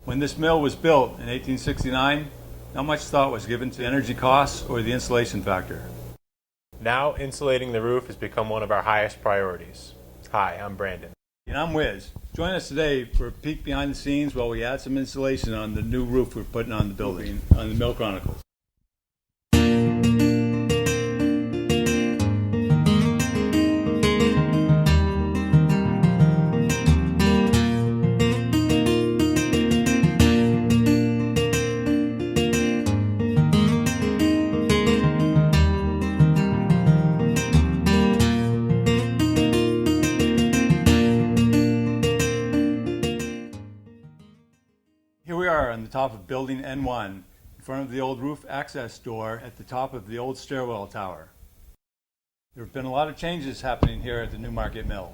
When this mill was built in 1869, not much thought was given to energy costs or the insulation factor. Now, insulating the roof has become one of our highest priorities. Hi, I'm Brandon. And I'm Wiz. Join us today for a peek behind the scenes while we add some insulation on the new roof we're putting on the building on the Mill Chronicles. Here we are on the top of building N1, in front of the old roof access door at the top of the old stairwell tower. There have been a lot of changes happening here at the Newmarket Mill.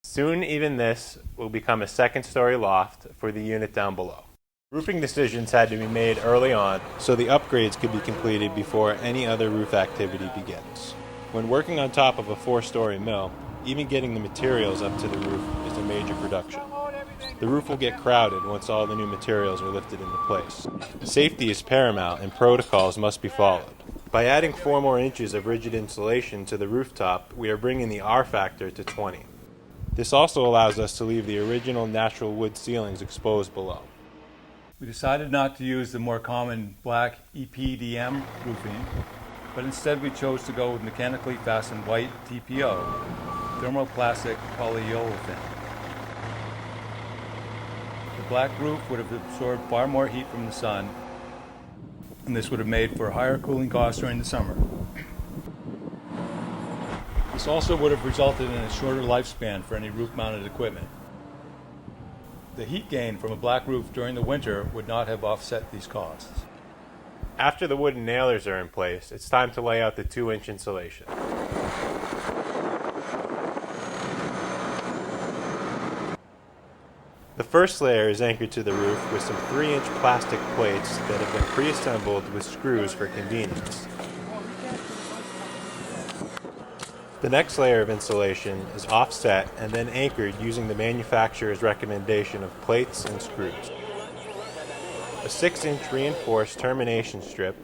Soon, even this will become a second-story loft for the unit down below. Roofing decisions had to be made early on, so the upgrades could be completed before any other roof activity begins. When working on top of a 4-story mill, even getting the materials up to the roof is a major production. The roof will get crowded once all the new materials are lifted into place. Safety is paramount and protocols must be followed. By adding 4 more inches of rigid insulation to the rooftop, we are bringing the R factor to 20. This also allows us to leave the original natural wood ceilings exposed below. We decided not to use the more common black EPDM roofing, but instead we chose to go with mechanically fastened white TPO, thermoplastic polyolefin. The black roof would have absorbed far more heat from the sun, and this would have made for higher cooling costs during the summer. This also would have resulted in a shorter lifespan for any roof-mounted equipment. The heat gain from a black roof during the winter would not have offset these costs. After the wooden nailers are in place, it's time to lay out the 2-inch insulation. The first layer is anchored to the roof with some 3-inch plastic plates that have been pre-assembled with screws for convenience. The next layer of insulation is offset and then anchored using the manufacturer's recommendation of plates and screws. A 6-inch reinforced termination strip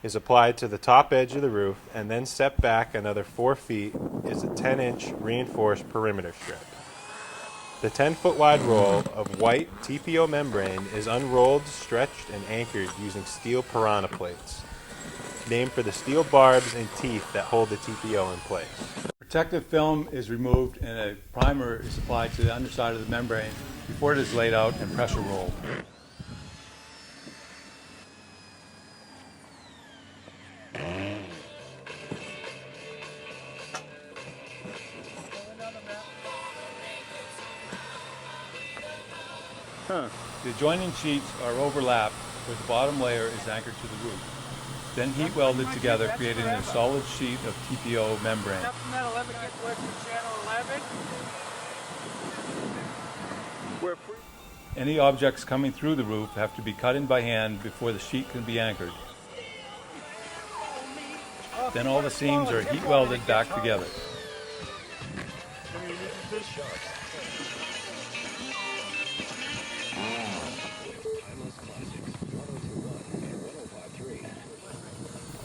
is applied to the top edge of the roof, and then set back another 4 feet is a 10-inch reinforced perimeter strip. The 10-foot wide roll of white TPO membrane is unrolled, stretched, and anchored using steel piranha plates, named for the steel barbs and teeth that hold the TPO in place. Protective film is removed and a primer is applied to the underside of the membrane before it is laid out and pressure rolled. The adjoining sheets are overlapped where the bottom layer is anchored to the roof, then heat welded together, creating a solid sheet of TPO membrane. Any objects coming through the roof have to be cut in by hand before the sheet can be anchored. Then all the seams are heat welded back together.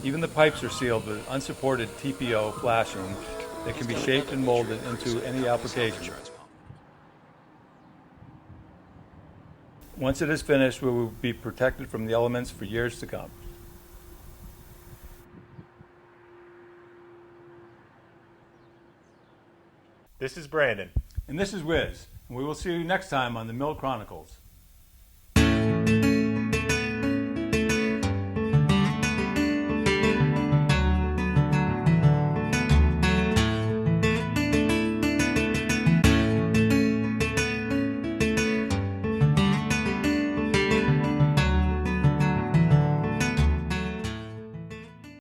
Even the pipes are sealed with unsupported TPO flashing that can be shaped and molded into any application. Once it is finished, we will be protected from the elements for years to come. This is Brandon. And this is Wiz, and we will see you next time on the Mill Chronicles.